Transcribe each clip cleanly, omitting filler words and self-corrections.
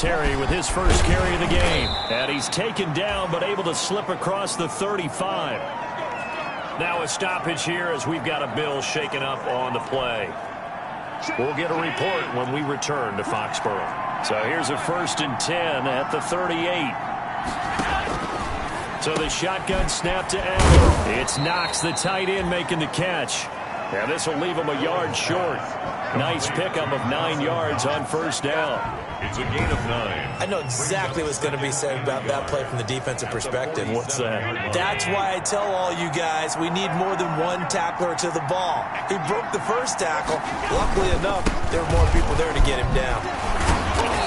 Singletary with his first carry of the game. And he's taken down but able to slip across the 35. Now a stoppage here as we've got a Bill shaken up on the play. We'll get a report when we return to Foxborough. So here's a 1st and 10 at the 38. So the shotgun snap to Allen. It's Knox, the tight end, making the catch. And this will leave him a yard short. Nice pickup of 9 yards on 1st down. It's a gain of 9. I know exactly what's going to be said about that play from the defensive perspective. What's that? That's why I tell all you guys we need more than one tackler to the ball. He broke the first tackle. Luckily enough, there were more people there to get him down.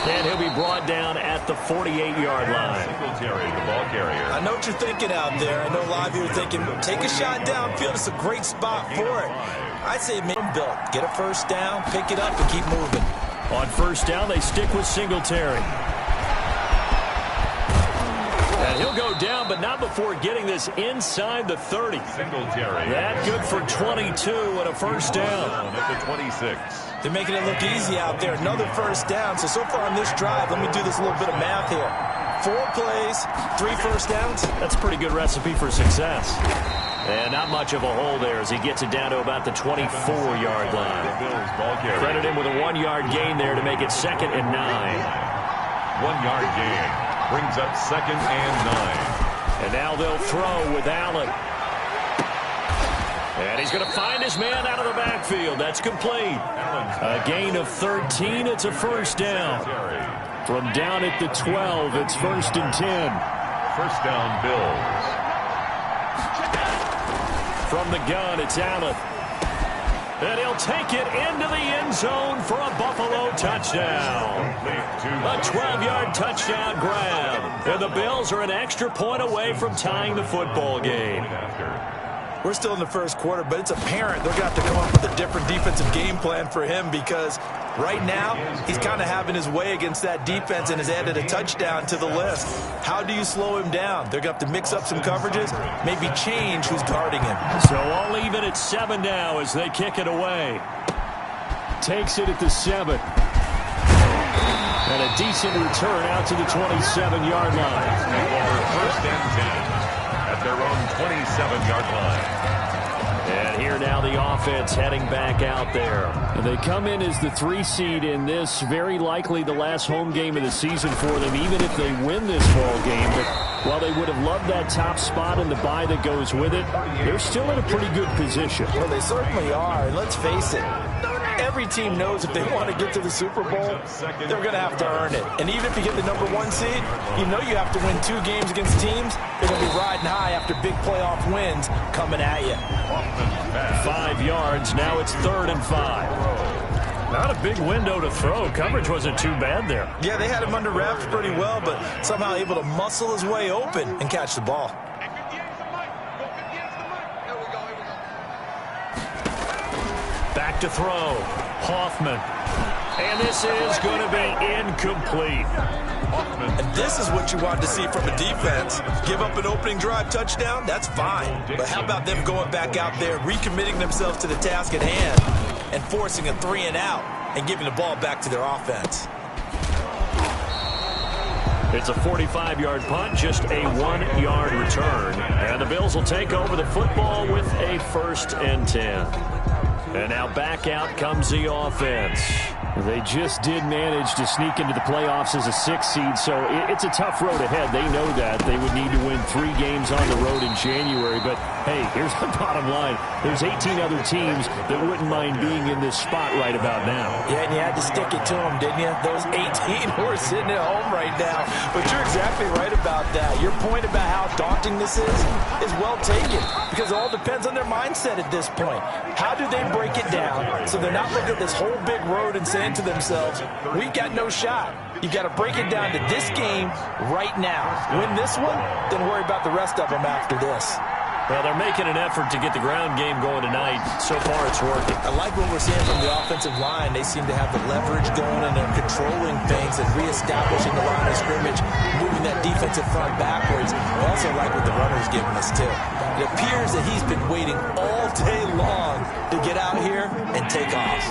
And he'll be brought down at the 48-yard line. Singletary, the ball carrier. I know what you're thinking out there. I know a lot of you are thinking, take a shot downfield. It's a great spot for it. I say make him built. Get a 1st down, pick it up, and keep moving. On 1st down, they stick with Singletary. And he'll go down, but not before getting this inside the 30. Singletary. That good for 22 and a 1st down. At the 26. They're making it look easy out there. Another 1st down. So far on this drive, let me do this little bit of math here. 4 plays, 3 1st downs. That's a pretty good recipe for success. And not much of a hole there as he gets it down to about the 24-yard line. Credit him with a 1-yard gain there to make it 2nd and 9. 1-yard gain brings up 2nd and 9. And now they'll throw with Allen. And he's going to find his man out of the backfield. That's complete. A gain of 13. It's a 1st down. From down at the 12, it's 1st and 10. 1st down, Bills. From the gun, it's Allen. And he'll take it into the end zone for a Buffalo touchdown. A 12-yard touchdown grab. And the Bills are an extra point away from tying the football game. We're still in the 1st quarter, but it's apparent they're going to have to come up with a different defensive game plan for him because right now he's kind of having his way against that defense and has added a touchdown to the list. How do you slow him down? They're going to have to mix up some coverages, maybe change who's guarding him. So all even at 7 now as they kick it away. Takes it at the 7. And a decent return out to the 27-yard line. 1st and 10 at their own 27-yard line. And here now the offense heading back out there. And they come in as the 3 seed in this, very likely the last home game of the season for them, even if they win this ball game. But while they would have loved that top spot and the bye that goes with it, they're still in a pretty good position. Well, they certainly are. And let's face it, every team knows if they want to get to the Super Bowl, they're going to have to earn it. And even if you get the number 1 seed, you know you have to win 2 games against teams. They're going to be riding high after big playoff wins coming at you. 5 yards. Now it's 3rd and 5. Not a big window to throw. Coverage wasn't too bad there. Yeah, they had him under wraps pretty well, but somehow able to muscle his way open and catch the ball. Back to throw. Hoffman. And this is going to be incomplete. And this is what you want to see from a defense. Give up an opening drive touchdown, that's fine. But how about them going back out there, recommitting themselves to the task at hand, and forcing a 3 and out, and giving the ball back to their offense. It's a 45-yard punt, just a 1-yard return. And the Bills will take over the football with a 1st and 10. And now back out comes the offense. They just did manage to sneak into the playoffs as a 6th seed, so it's a tough road ahead. They know that. They would need to win 3 games on the road in January. But, hey, here's the bottom line. There's 18 other teams that wouldn't mind being in this spot right about now. Yeah, and you had to stick it to them, didn't you? Those 18 who are sitting at home right now. But you're exactly right about that. Your point about how daunting this is well taken because it all depends on their mindset at this point. How do they break it down so they're not looking at this whole big road and saying to themselves, we got no shot. You got to break it down to this game right now. Win this one, then worry about the rest of them after this. Well, they're making an effort to get the ground game going tonight. So far, it's working. I like what we're seeing from the offensive line. They seem to have the leverage going, and they're controlling things and reestablishing the line of scrimmage, moving that defensive front backwards. I also like what the runner's giving us, too. It appears that he's been waiting all day long to get out here and take off.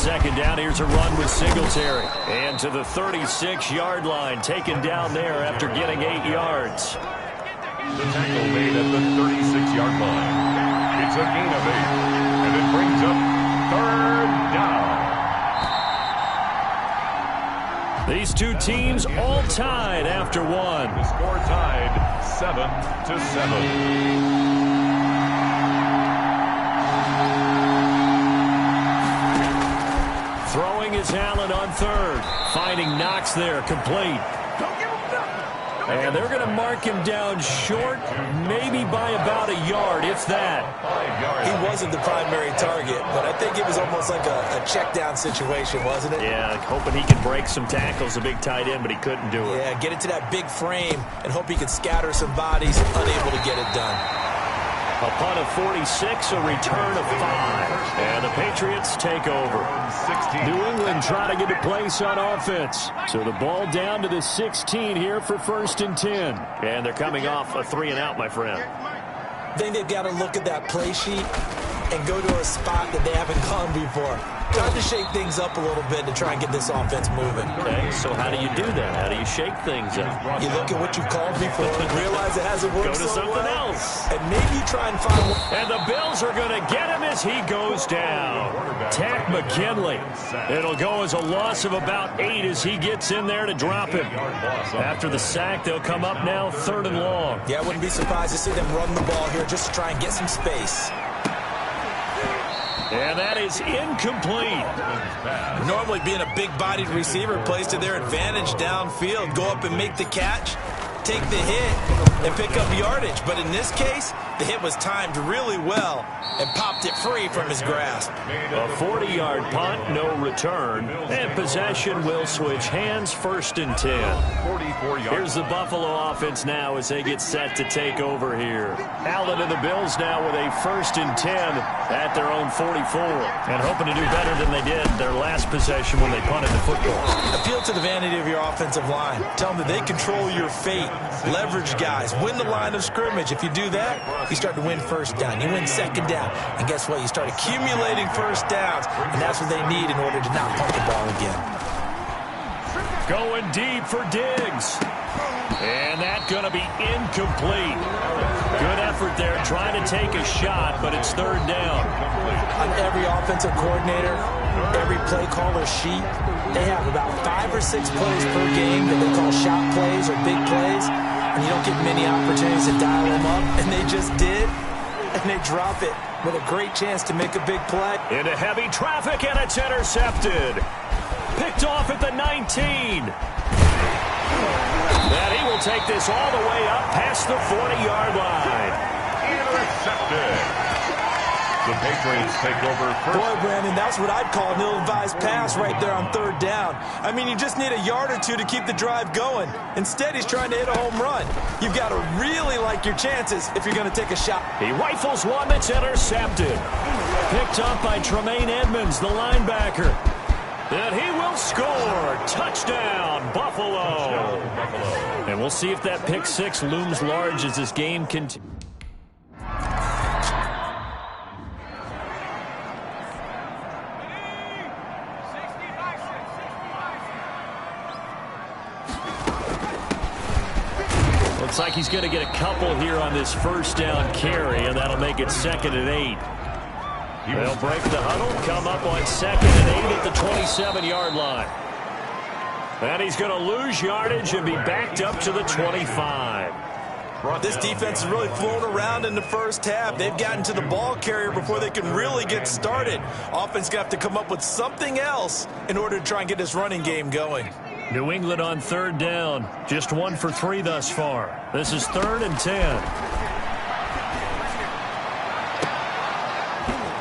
second down. Here's a run with Singletary. And to the 36-yard line, taken down there after getting 8 yards. The tackle made at the 36-yard line. It's a gain of 8. And it brings up third down. These two teams all tied after one. The score tied 7-7. Throwing is Allen on third. Finding Knox there, complete. And they're going to mark him down short, maybe by about a yard, if that. He wasn't the primary target, but I think it was almost like a check down situation, wasn't it? Yeah, hoping he could break some tackles, a big tight end, but he couldn't do it. Yeah, get it to that big frame and hope he could scatter some bodies, unable to get it done. A punt of 46, a return of 5. And the Patriots take over. New England trying to get a place on offense. So the ball down to the 16 here for 1st and 10. And they're coming off a 3-and-out, my friend. I think they've got to look at that play sheet and go to a spot that they haven't gone before. Time to shake things up a little bit to try and get this offense moving. Okay, so how do you do that? How do you shake things up? You look at what you've called before and realize it hasn't worked Go to so something well. else. And maybe you try and find one. And the Bills are going to get him as he goes down. Tack McKinley. It'll go as a loss of about 8 as he gets in there to drop him. After the sack, they'll come up now 3rd and long. Yeah, I wouldn't be surprised to see them run the ball here just to try and get some space. And that is incomplete. Normally being a big-bodied receiver plays to their advantage downfield. Go up and make the catch, take the hit, and pick up yardage. But in this case, the hit was timed really well and popped it free from his grasp. A 40-yard punt, no return. And possession will switch hands, 1st and 10. 44 yards. Here's the Buffalo offense now as they get set to take over here. Allen and the Bills now with a 1st and 10 at their own 44. And hoping to do better than they did their last possession when they punted the football. Appeal to the vanity of your offensive line. Tell them that they control your fate. Leverage guys. Win the line of scrimmage. If you do that, you start to win 1st down. You win 2nd down. And guess what? You start accumulating 1st downs. And that's what they need in order to not punt the ball again. Going deep for Diggs. And that's going to be incomplete. Good effort there trying to take a shot, but it's 3rd down. On every offensive coordinator, every play caller sheet, they have about 5 or 6 plays per game that they call shot plays or big plays. And you don't get many opportunities to dial them up. And they just did. And they drop it with a great chance to make a big play. Into heavy traffic, and it's intercepted. Picked off at the 19. And he will take this all the way up past the 40-yard line. Intercepted. The Patriots take over first. Boy, Brandon, that's what I'd call an ill-advised pass right there on 3rd down. I mean, you just need a yard or two to keep the drive going. Instead, he's trying to hit a home run. You've got to really like your chances if you're going to take a shot. He rifles one that's intercepted. Picked up by Tremaine Edmonds, the linebacker. And he will score. Touchdown, Buffalo. And we'll see if that pick 6 looms large as this game continues. Looks like he's going to get a couple here on this 1st down carry, and that'll make it 2nd and 8. They'll break the huddle, come up on 2nd and 8 at the 27-yard line. And he's going to lose yardage and be backed up to the 25. This defense has really flown around in the 1st half. They've gotten to the ball carrier before they can really get started. Offense got to come up with something else in order to try and get this running game going. New England on 3rd down. Just 1 for 3 thus far. This is 3rd and 10.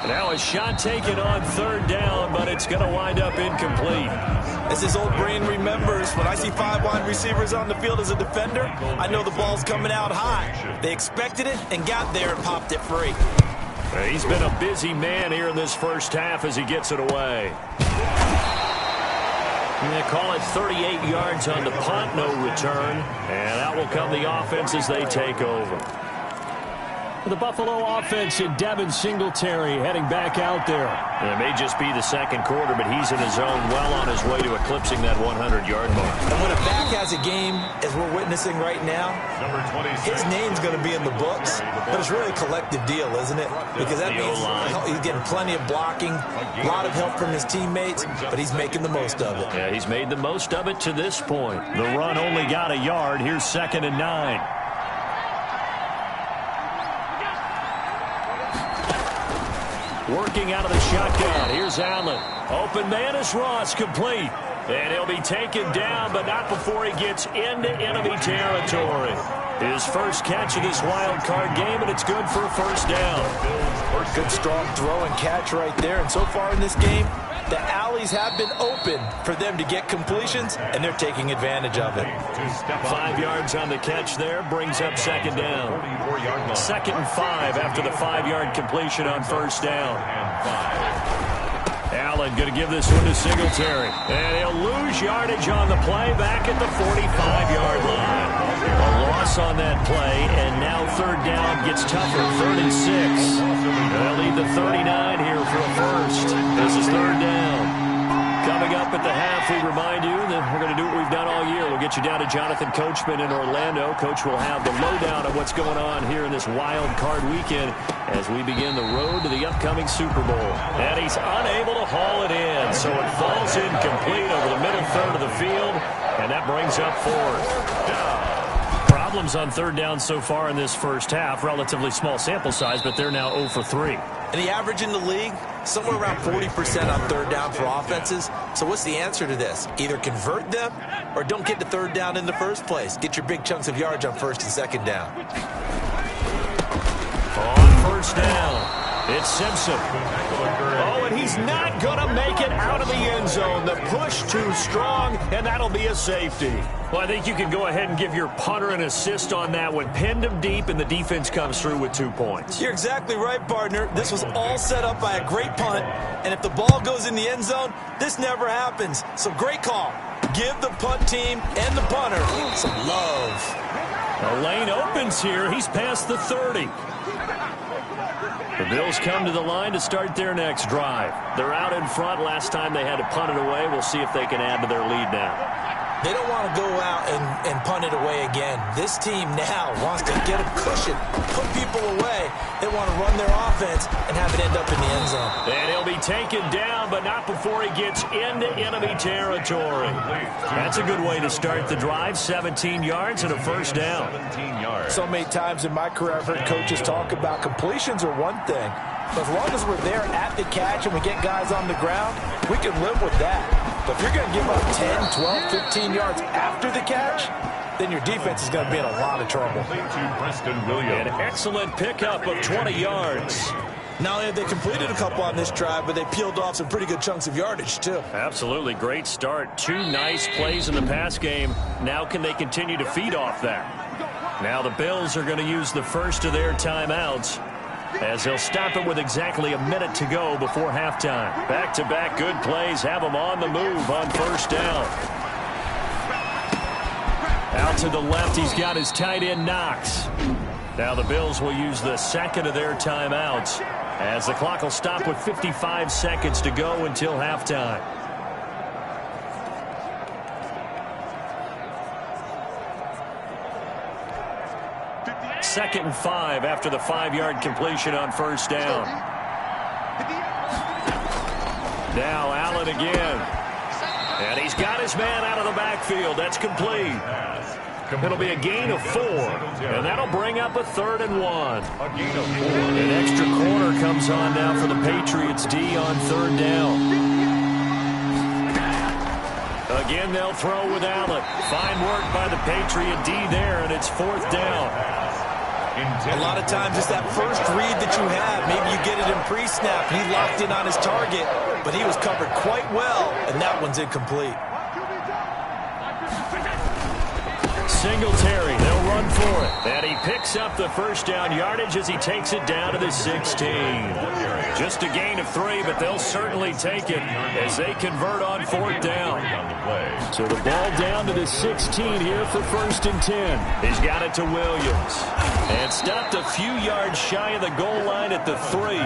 Now a shot taken on 3rd down, but it's going to wind up incomplete. As his old brain remembers, when I see 5 wide receivers on the field as a defender, I know the ball's coming out high. They expected it and got there and popped it free. He's been a busy man here in this 1st half as he gets it away. And they call it 38 yards on the punt, no return. And out will come the offense as they take over. The Buffalo offense and Devin Singletary heading back out there. It may just be the second quarter, but he's in his zone well on his way to eclipsing that 100-yard mark. And when a back has a game, as we're witnessing right now, his name's going to be in the books, but it's really a collective deal, isn't it? Because that means he's getting plenty of blocking, a lot of help from his teammates, but he's making the most of it. Yeah, he's made the most of it to this point. The run only got a yard. Here's 2nd and 9. Working out of the shotgun. Here's Allen. Open man is Ross, complete. And he'll be taken down, but not before he gets into enemy territory. His first catch of this wild card game, and it's good for a first down. Good strong throw and catch right there. And so far in this game, the alleys have been open for them to get completions, and they're taking advantage of it. 5 yards on the catch there, brings up 2nd down. 2nd and 5 after the 5-yard completion on first down. Allen going to give this one to Singletary. And he'll lose yardage on the play back at the 45-yard line. A loss on that play, and now 3rd down gets tougher. 3rd and 6. They'll lead the 39 here for a first. This is 3rd down. Coming up at the half, we remind you that we're going to do what we've done all year. We'll get you down to Jonathan Coachman in Orlando. Coach will have the lowdown of what's going on here in this wild card weekend as we begin the road to the upcoming Super Bowl. And he's unable to haul it in, so it falls incomplete over the middle third of the field, and that brings up 4th. Problems on 3rd down so far in this first half. Relatively small sample size, but they're now 0 for 3. And the average in the league, somewhere around 40% on 3rd down for offenses. So what's the answer to this? Either convert them or don't get to 3rd down in the first place. Get your big chunks of yards on 1st and 2nd down. On 1st down, it's Simpson. Oh, and he's not going to make it out of the end zone. The push too strong, and that'll be a safety. Well, I think you can go ahead and give your punter an assist on that one. Pinned him deep, and the defense comes through with 2 points. You're exactly right, partner. This was all set up by a great punt, and if the ball goes in the end zone, this never happens. So great call. Give the punt team and the punter some love. The lane opens here. He's past the 30. The Bills come to the line to start their next drive. They're out in front. Last time they had to punt it away. We'll see if they can add to their lead now. They don't want to go out and punt it away again. This team now wants to get a cushion, put people away. They want to run their offense and have it end up in the end zone. And he'll be taken down, but not before he gets into enemy territory. That's a good way to start the drive. 17 yards and a first down. So many times in my career, I've heard coaches talk about completions are one thing. But as long as we're there at the catch and we get guys on the ground, we can live with that. But if you're going to give up 10, 12, 15 yards after the catch, then your defense is going to be in a lot of trouble. An excellent pickup of 20 yards. Not only have they completed a couple on this drive, but they peeled off some pretty good chunks of yardage, too. Absolutely. Great start. 2 nice plays in the pass game. Now can they continue to feed off that? Now the Bills are going to use the first of their timeouts, as they'll stop it with exactly a minute to go before halftime. Back-to-back good plays have them on the move on first down. Out to the left, he's got his tight end Knox. Now the Bills will use the second of their timeouts, as the clock will stop with 55 seconds to go until halftime. Second and 5 after the 5-yard completion on first down. Now Allen again. And he's got his man out of the backfield. That's complete. It'll be a gain of 4. And that'll bring up a 3rd and 1. An extra corner comes on now for the Patriots D on 3rd down. Again, they'll throw with Allen. Fine work by the Patriot D there, and it's 4th down. A lot of times it's that first read that you have. Maybe you get it in pre-snap. He locked in on his target, but he was covered quite well, and that one's incomplete. Singletary. They'll going for it. And he picks up the first down yardage as he takes it down to the 16. Just a gain of 3, but they'll certainly take it as they convert on 4th down. So the ball down to the 16 here for 1st and 10. He's got it to Williams. And stopped a few yards shy of the goal line at the 3.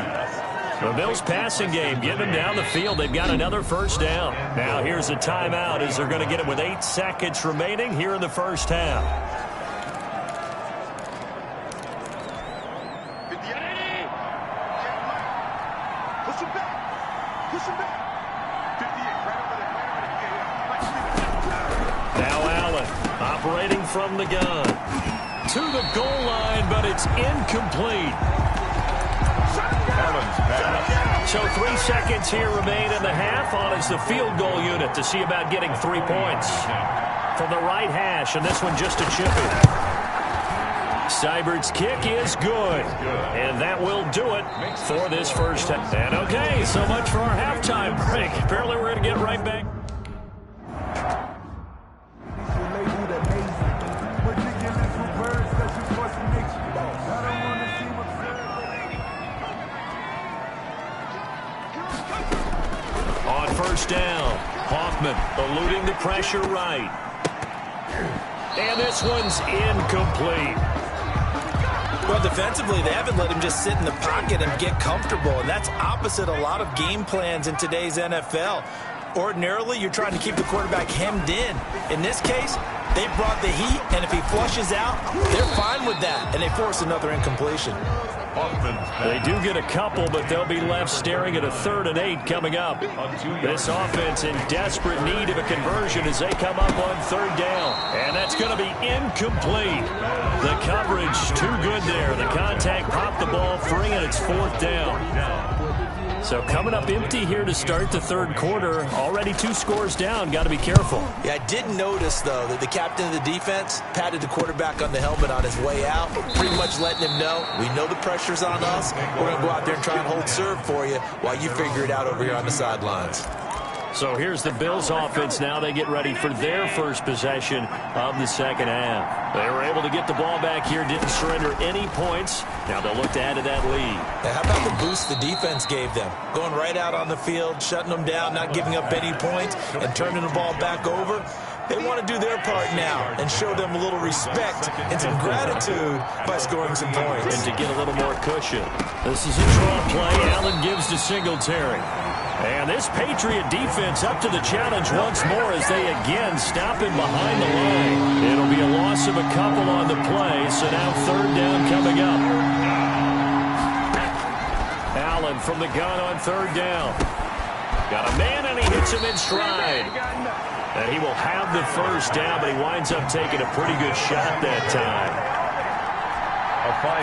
The Bills passing game getting them down the field. They've got another first down. Now here's a timeout as they're going to get it with 8 seconds remaining here in the first half. Now Allen operating from the gun to the goal line, but it's incomplete. So 3 seconds here remain in the half. On is the field goal unit to see about getting 3 points from the right hash, and this one just a chippy. Seibert's kick is good, and that will do it for this first half. And okay, so much for our halftime break. Apparently we're going to get right back. First down. Hoffman eluding the pressure right. And this one's incomplete. Well, defensively, they haven't let him just sit in the pocket and get comfortable, and that's opposite a lot of game plans in today's NFL. Ordinarily, you're trying to keep the quarterback hemmed in. In this case, they brought the heat, and if he flushes out, they're fine with that, and they force another incompletion. They do get a couple, but they'll be left staring at a 3rd and 8 coming up. This offense in desperate need of a conversion as they come up on 3rd down. And that's going to be incomplete. The coverage too good there. The contact popped the ball free, and it's 4th down. So coming up empty here to start the 3rd quarter. Already 2 scores down. Got to be careful. Yeah, I did notice, though, that the captain of the defense patted the quarterback on the helmet on his way out, pretty much letting him know, we know the pressure's on us. We're going to go out there and try and hold serve for you while you figure it out over here on the sidelines. So here's the Bills offense now. They get ready for their first possession of the second half. They were able to get the ball back here, didn't surrender any points. Now they'll look to add to that lead. Now, how about the boost the defense gave them? Going right out on the field, shutting them down, not giving up any points, and turning the ball back over. They want to do their part now and show them a little respect and some gratitude by scoring some points. And to get a little more cushion. This is a draw play. Allen gives to Singletary. And this Patriot defense up to the challenge once more as they again stop him behind the line. It'll be a loss of a couple on the play, so now 3rd down coming up. Allen from the gun on 3rd down. Got a man, and he hits him in stride. And he will have the first down, but he winds up taking a pretty good shot that time.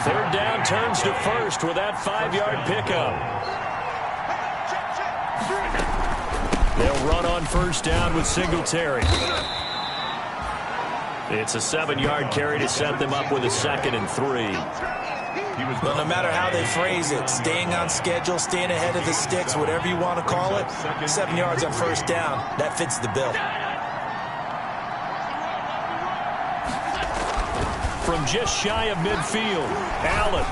3rd down turns to 1st with that 5-yard pickup. They'll run on 1st down with Singletary. It's a 7-yard carry to set them up with a 2nd and 3. Well, no matter how they phrase it, staying on schedule, staying ahead of the sticks, whatever you want to call it, 7 yards on 1st down, that fits the bill. From just shy of midfield, Allen.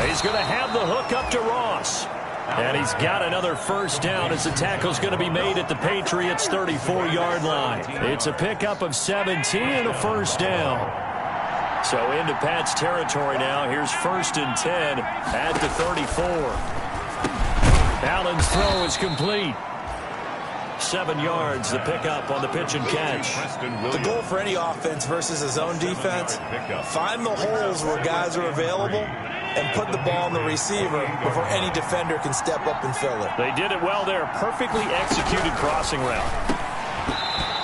He's going to have the hook up to Ross. And he's got another first down as the tackle's going to be made at the Patriots' 34-yard line. It's a pickup of 17 and a first down. So into Pat's territory now. Here's 1st and 10 at the 34. Allen's throw is complete. 7 yards, the pickup on the pitch and catch. The goal for any offense versus his own defense, find the holes where guys are available and put the ball on the receiver before any defender can step up and fill it. They did it well there. Perfectly executed crossing route.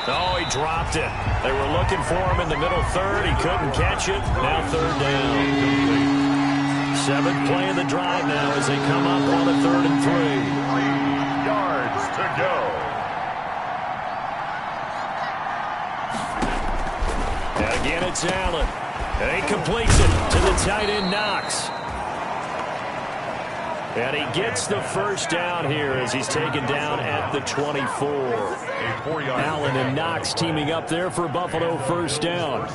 Oh, he dropped it. They were looking for him in the middle 3rd. He couldn't catch it. Now 3rd down. 7th play of the drive now as they come up on a 3rd and 3. 3 yards to go. And again, it's Allen. And he completes it to the tight end, Knox. And he gets the first down here as he's taken down at the 24. Allen and Knox teaming up there for Buffalo first down.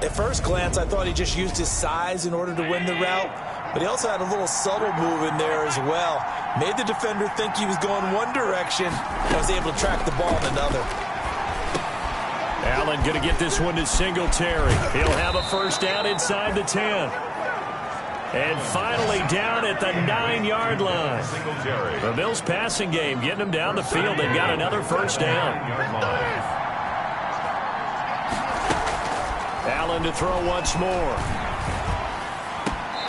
At first glance, I thought he just used his size in order to win the route, but he also had a little subtle move in there as well. Made the defender think he was going one direction and was able to track the ball in another. Allen going to get this one to Singletary. He'll have a first down inside the 10. And finally down at the 9-yard line. The Bills passing game getting them down the field. They've got another first down. Allen to throw once more.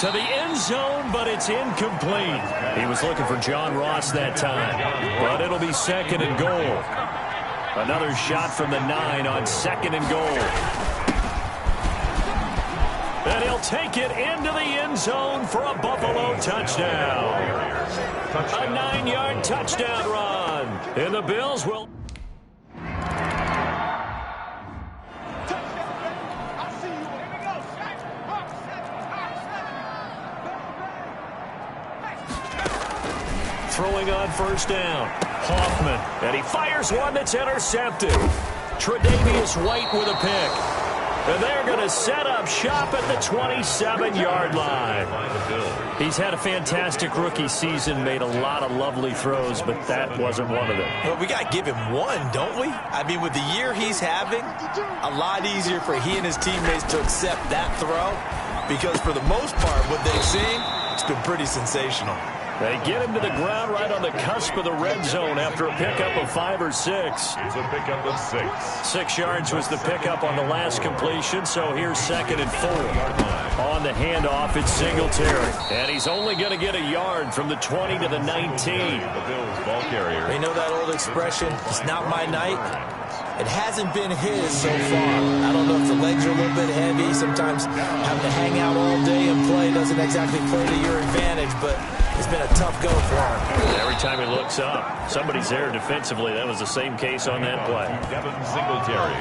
To the end zone, but it's incomplete. He was looking for John Ross that time. But it'll be second and goal. Another shot from the 9 on second and goal. And he'll take it into the end zone for a Buffalo touchdown. A 9-yard touchdown run. And the Bills will... Throwing on first down. Hoffman. And he fires one that's intercepted. Tre'Davious White with a pick. And they're going to set up shop at the 27-yard line. He's had a fantastic rookie season, made a lot of lovely throws, but that wasn't one of them. Well, we got to give him one, don't we? I mean, with the year he's having, a lot easier for he and his teammates to accept that throw, because for the most part, what they've seen, it's been pretty sensational. They get him to the ground right on the cusp of the red zone after a pickup of 5 or 6. It's a pickup of 6. 6 yards was the pickup on the last completion, so here's second and 4. On the handoff, it's Singletary. And he's only going to get a yard from the 20 to the 19. The Bills ball carrier. You know that old expression, it's not my night? It hasn't been his so far. I don't know if the legs are a little bit heavy. Sometimes having to hang out all day and play doesn't exactly play to your advantage, but it's been a tough go for him. Every time he looks up, somebody's there defensively. That was the same case on that play. Devin Singletary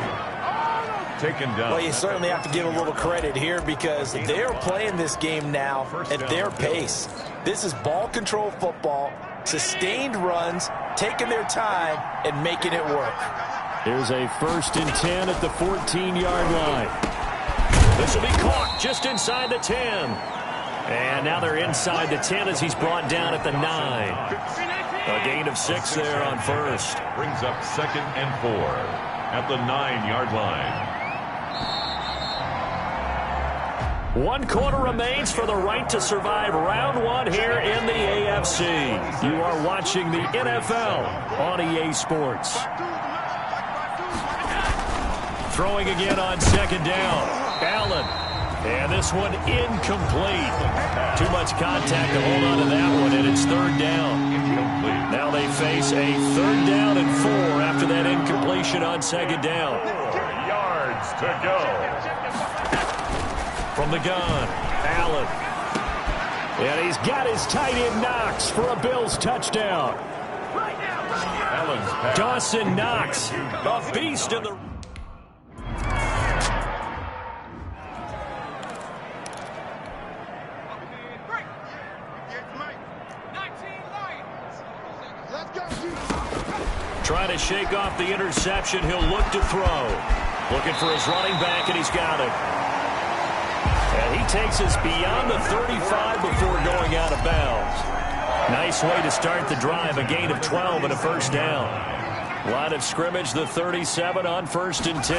taken down. Well, you certainly have to give a little credit here because they're playing this game now at their pace. This is ball control football, sustained runs, taking their time, and making it work. Here's a first and 10 at the 14-yard line. This will be caught just inside the 10. And now they're inside the 10 as he's brought down at the 9. A gain of 6 there on first. Brings up second and 4 at the 9-yard line. 1 quarter remains for the right to survive round 1 here in the AFC. You are watching the NFL on EA Sports. Throwing again on second down. Allen. And this one incomplete. Too much contact to hold on to that one, and it's third down. Incomplete. Now they face a third down and 4 after that incompletion on second down. 4 yards to go. From the gun, Allen. And he's got his tight end Knox for a Bills touchdown. Dawson Knox, a beast in the... Trying to shake off the interception. He'll look to throw. Looking for his running back, and he's got him. And he takes us beyond the 35 before going out of bounds. Nice way to start the drive. A gain of 12 and a first down. Line of scrimmage, the 37 on first and 10.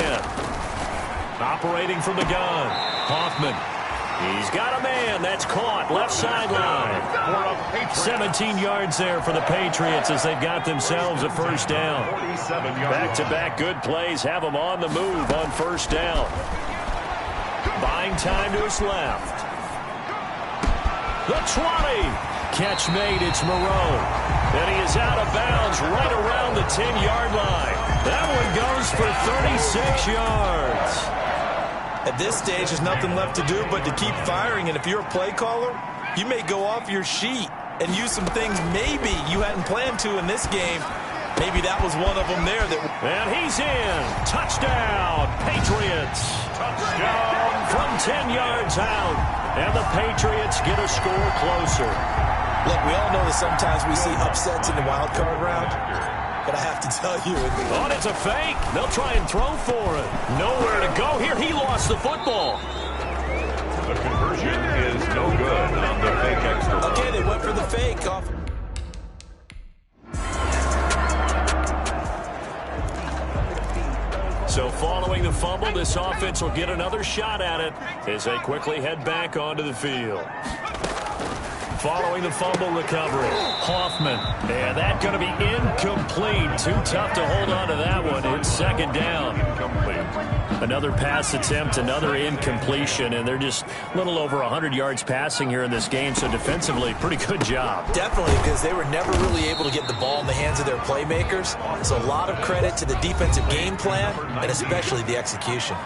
Operating from the gun. Hoffman. He's got a man. That's caught. Left sideline. 17 yards there for the Patriots as they've got themselves a first down. Back-to-back good plays have them on the move on first down. Buying time to his left. The 20. Catch made. It's Moreau. And he is out of bounds right around the 10-yard line. That one goes for 36 yards. At this stage, there's nothing left to do but to keep firing. And if you're a play caller, you may go off your sheet and use some things maybe you hadn't planned to in this game. Maybe that was one of them there. And he's in. Touchdown, Patriots. Touchdown from 10 yards out. And the Patriots get a score closer. Look, we all know that sometimes we see upsets in the wild card round. but I have to tell you. Oh, it's a fake. They'll try and throw for it. Nowhere to go here. He lost the football. The conversion is no good on the fake extra. Okay, they went for the fake off. So following the fumble, this offense will get another shot at it as they quickly head back onto the field. Following the fumble recovery, Hoffman. And that's going to be incomplete. Too tough to hold on to that one. It's second down. Incomplete. Another pass attempt, another incompletion, and they're just a little over 100 yards passing here in this game, so defensively, pretty good job. Definitely, because they were never really able to get the ball in the hands of their playmakers. So a lot of credit to the defensive game plan, and especially the execution.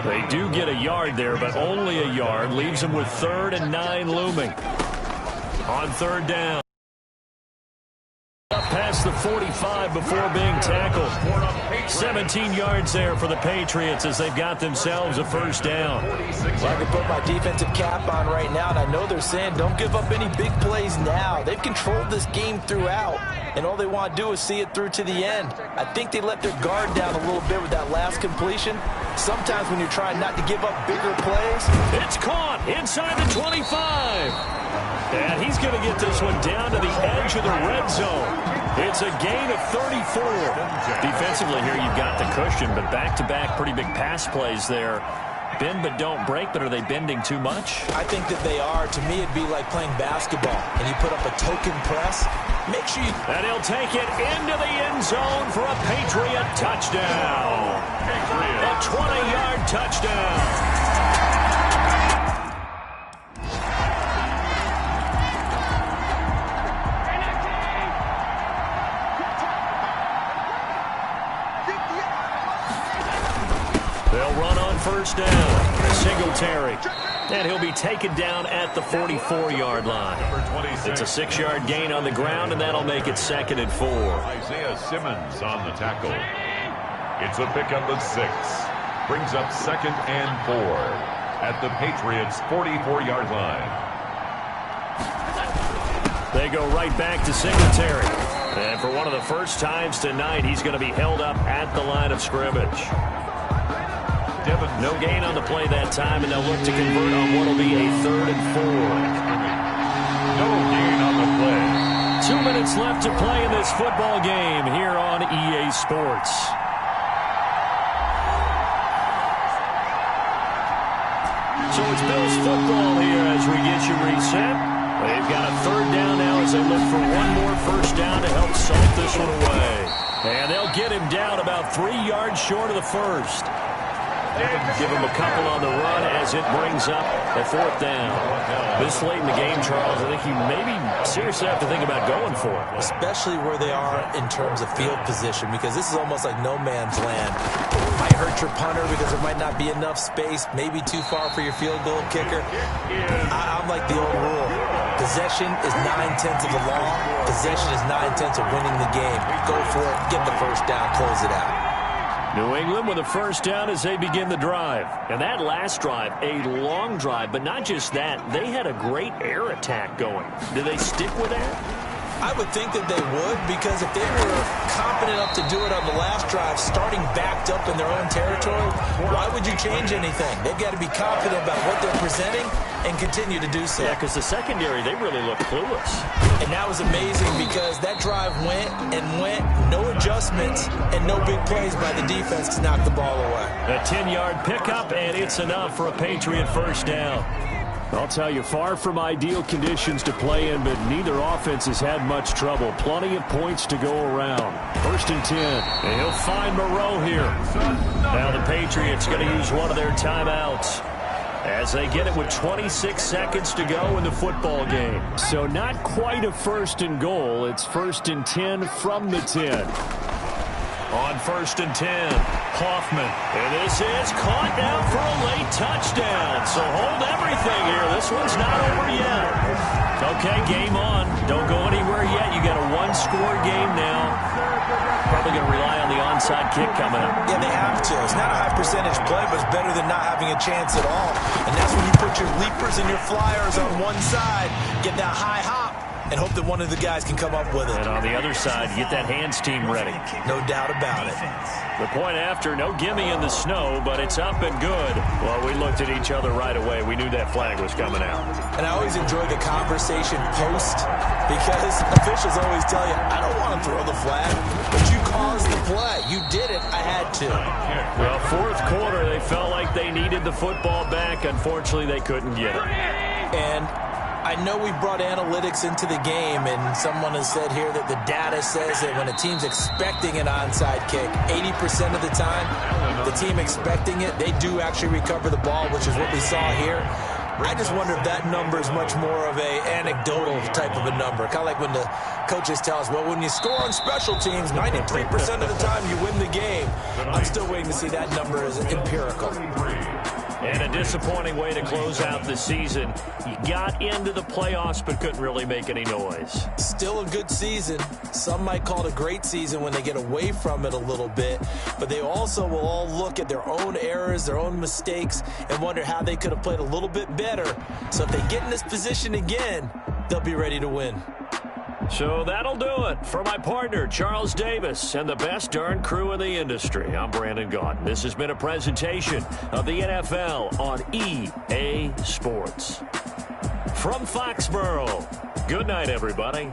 They do get a yard there, but only a yard. Leaves them with 3rd and 9 looming. On 3rd down. Up past the 45 before being tackled. 17 yards there for the Patriots as they've got themselves a first down. Well, I can put my defensive cap on right now, and I know they're saying don't give up any big plays now. They've controlled this game throughout, and all they want to do is see it through to the end. I think they let their guard down a little bit with that last completion. Sometimes when you're trying not to give up bigger plays. It's caught inside the 25. And he's going to get this one down to the edge of the red zone. It's a gain of 34. Defensively here, you've got the cushion, but back-to-back pretty big pass plays there. Bend but don't break, but are they bending too much? I think that they are. To me, it'd be like playing basketball, and you put up a token press. Make sure you... And he'll take it into the end zone for a Patriot touchdown. A 20-yard touchdown. First down, Singletary, and he'll be taken down at the 44-yard line. It's a 6-yard gain on the ground, and that'll make it 2nd and 4. Isaiah Simmons on the tackle. It's a pickup of 6. Brings up 2nd and 4 at the Patriots' 44-yard line. They go right back to Singletary. And for one of the first times tonight, he's going to be held up at the line of scrimmage. No gain on the play that time, and they'll look to convert on what will be a 3rd and 4. No gain on the play. 2 minutes left to play in this football game here on EA Sports. So it's Bills football here as we get you reset. They've got a 3rd down now as they look for one more first down to help salt this one away. And they'll get him down about 3 yards short of the first. Give him a couple on the run as it brings up a 4th down. This late in the game, Charles, I think you maybe seriously have to think about going for it. Especially where they are in terms of field position, because this is almost like no man's land. It might hurt your punter because there might not be enough space, maybe too far for your field goal kicker. I'm like the old rule. Possession is 9/10 of the law. Possession is 9/10 of winning the game. Go for it, get the first down, close it out. New England with a first down as they begin the drive. And that last drive, a long drive, but not just that. They had a great air attack going. Do they stick with that? I would think that they would, because if they were confident enough to do it on the last drive, starting backed up in their own territory, why would you change anything? They've got to be confident about what they're presenting and continue to do so. Yeah, because the secondary, they really look clueless. And that was amazing because that drive went and went, no adjustments, and no big plays by the defense to knock the ball away. A 10-yard pickup, and it's enough for a Patriot first down. I'll tell you, far from ideal conditions to play in, but neither offense has had much trouble. Plenty of points to go around. 1st and 10. And he'll find Moreau here. Now the Patriots going to use one of their timeouts as they get it with 26 seconds to go in the football game. So not quite a 1st and goal. It's 1st and 10 from the 10. On 1st and 10, Hoffman. And this is caught down for a late touchdown. So hold everything here. This one's not over yet. Okay, game on. Don't go anywhere yet. You got a one-score game now. Probably going to rely on the onside kick coming up. Yeah, they have to. It's not a high percentage play, but it's better than not having a chance at all. And that's when you put your leapers and your flyers on one side, get that high hop. and hope that one of the guys can come up with it. And on the other side, get that hands team ready. No doubt about it. The point after, no gimme in the snow, but it's up and good. Well, we looked at each other right away. We knew that flag was coming out. And I always enjoy the conversation post because officials always tell you, I don't want to throw the flag, but you caused the play. You did it. I had to. Well, fourth quarter, they felt like they needed the football back. Unfortunately, they couldn't get it. And I know we brought analytics into the game, and someone has said here that the data says that when a team's expecting an onside kick, 80% of the time, the team expecting it, they do actually recover the ball, which is what we saw here. I just wonder if that number is much more of a anecdotal type of a number. Kind of like when the coaches tell us, well, when you score on special teams, 93% of the time you win the game. I'm still waiting to see that number as empirical. And a disappointing way to close out the season. You got into the playoffs but couldn't really make any noise. Still a good season. Some might call it a great season when they get away from it a little bit. But they also will all look at their own errors, their own mistakes, and wonder how they could have played a little bit better. So if they get in this position again, they'll be ready to win. So that'll do it for my partner, Charles Davis, and the best darn crew in the industry. I'm Brandon Gaudin. This has been a presentation of the NFL on EA Sports. From Foxborough, good night, everybody.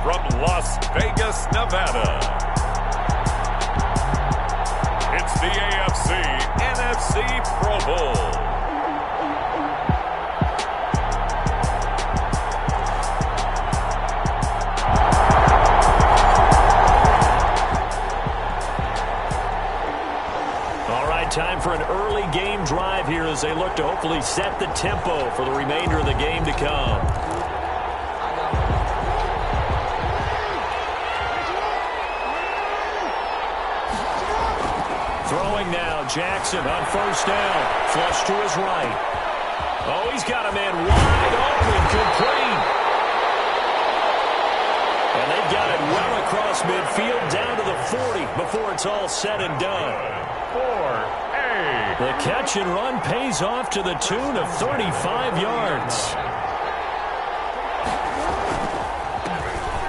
from Las Vegas, Nevada. It's the AFC NFC Pro Bowl. Time for an early game drive here as they look to hopefully set the tempo for the remainder of the game to come. Throwing now, Jackson on first down. Flush to his right. Oh, he's got a man wide open, complete. And they've got it well across midfield down to the 40 before it's all said and done. The catch and run pays off to the tune of 35 yards.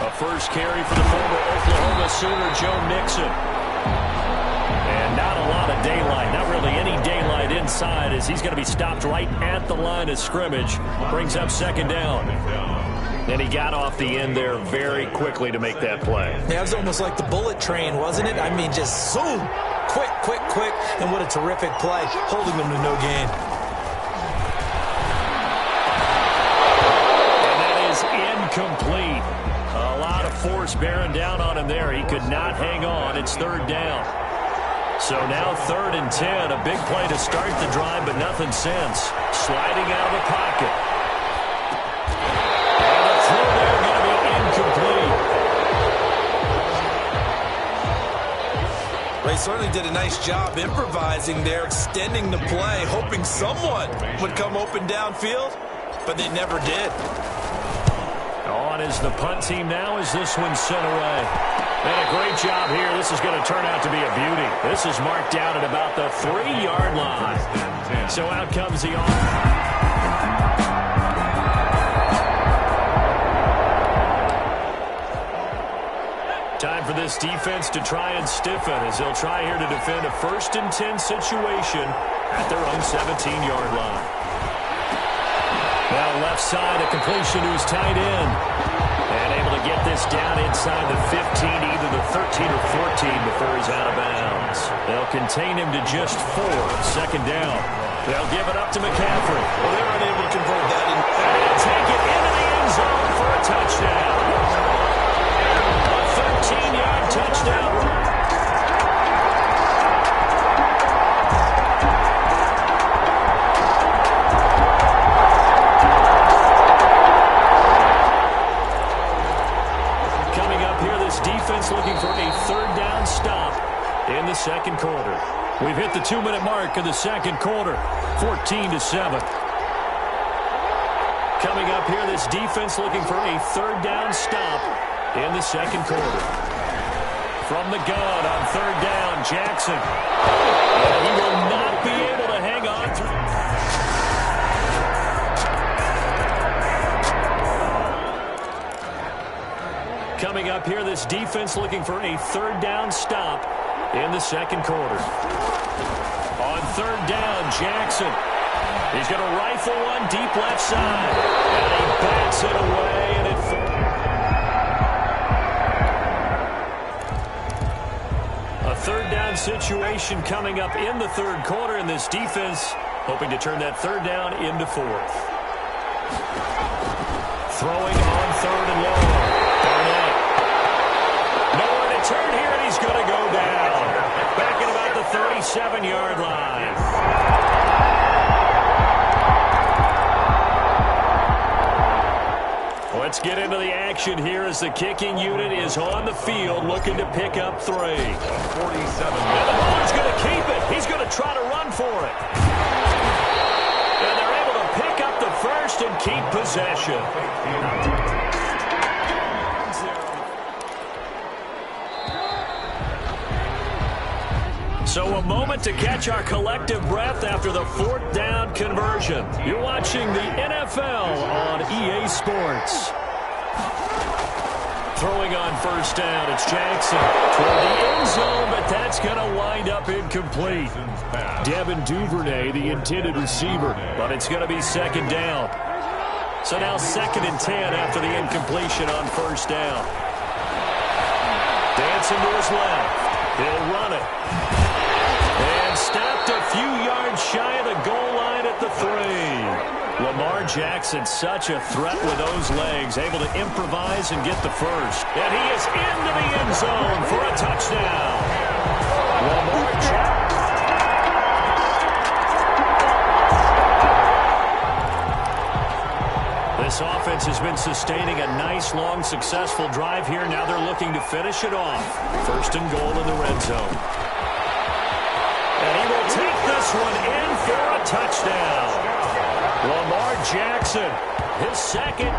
A first carry for the former Oklahoma Sooner, Joe Mixon. And not a lot of daylight, not really any daylight inside as he's going to be stopped right at the line of scrimmage. Brings up second down. And he got off the end there very quickly to make that play. Yeah, it was almost like the bullet train, wasn't it? I mean, just zoom. Quick, quick, quick. And what a terrific play, holding them to no gain. And that is incomplete. A lot of force bearing down on him there. He could not hang on. It's third down. So now 3rd and 10. A big play to start the drive, but nothing since. Sliding out of the pocket. And the throw there going to be incomplete. They certainly did a nice job improvising there, extending the play, hoping someone would come open downfield, but they never did. On is the punt team now as this one's sent away. And a great job here. This is going to turn out to be a beauty. This is marked out at about the 3-yard line. So out comes the offense. Time for this defense to try and stiffen as they'll try here to defend a 1st and 10 situation at their own 17-yard line. Now left side, a completion to his tight end. And able to get this down inside the 15, either the 13 or 14 before he's out of bounds. They'll contain him to just 4, second down. They'll give it up to McCaffrey. Well, they were unable to convert that. And they'll take it into the end zone for a touchdown. 13-yard touchdown. Coming up here, this defense looking for a 3rd down stop in the second quarter. We've hit the 2-minute mark of the second quarter, 14-7. Coming up here, this defense looking for a 3rd down stop in the second quarter. From the gun on 3rd down, Jackson. And he will not be able to hang on through. Coming up here, this defense looking for a 3rd down stop in the second quarter. On 3rd down, Jackson. He's going to rifle one deep left side. And he bats it away, and it a 3rd down situation coming up in the 3rd quarter, and this defense hoping to turn that 3rd down into 4th. Throwing on 3rd and long. Barnett. Nowhere to turn here, and he's going to go down. Back at about the 37-yard line. Let's get into the action here as the kicking unit is on the field looking to pick up 3. 47. And the ball's going to keep it. He's going to try to run for it. And they're able to pick up the first and keep possession. So a moment to catch our collective breath after the 4th down conversion. You're watching the NFL on EA Sports. Throwing on 1st down, it's Jackson toward the end zone, but that's going to wind up incomplete. Devin Duvernay, the intended receiver, but it's going to be 2nd down. So now 2nd and 10 after the incompletion on 1st down. Gets into his left. He'll run it. And stopped a few yards shy of the goal line at the 3. Lamar Jackson, such a threat with those legs, able to improvise and get the first. And he is into the end zone for a touchdown. Lamar Jackson. This offense has been sustaining a nice, long, successful drive here. Now they're looking to finish it off. First and goal in the red zone. And he will take this one in for a touchdown. Lamar Jackson, his second.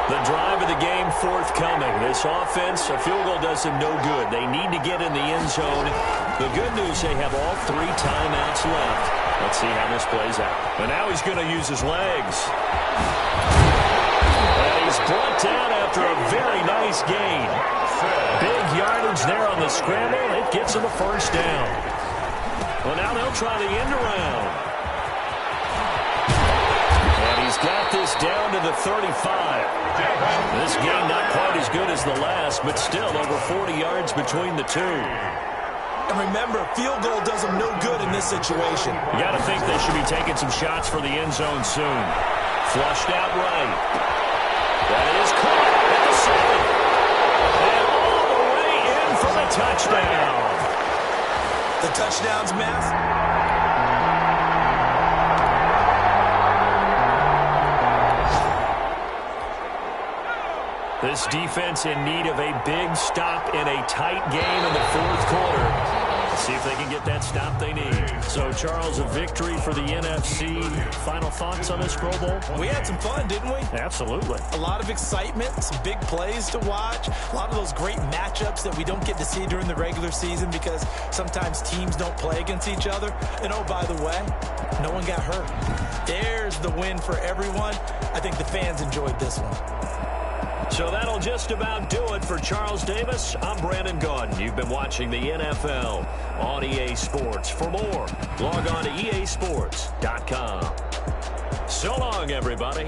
The drive of the game forthcoming. This offense, a field goal does them no good. They need to get in the end zone. The good news, they have all 3 timeouts left. Let's see how this plays out. And now he's going to use his legs. And he's brought down after a very nice gain. Big yardage there on the scramble. It gets him a first down. Well, now they'll try the end around. He's got this down to the 35. This game not quite as good as the last, but still over 40 yards between the two. And remember, field goal does them no good in this situation. You got to think they should be taking some shots for the end zone soon. Flushed out right. That is caught at the 7. And all the way in for the touchdown. The touchdowns, Matt. This defense in need of a big stop in a tight game in the fourth quarter. Let's see if they can get that stop they need. So, Charles, a victory for the NFC. Final thoughts on this Pro Bowl? We had some fun, didn't we? Absolutely. A lot of excitement, some big plays to watch, a lot of those great matchups that we don't get to see during the regular season because sometimes teams don't play against each other. And, oh, by the way, no one got hurt. There's the win for everyone. I think the fans enjoyed this one. So that'll just about do it for Charles Davis. I'm Brandon Gaudin. You've been watching the NFL on EA Sports. For more, log on to easports.com. So long, everybody.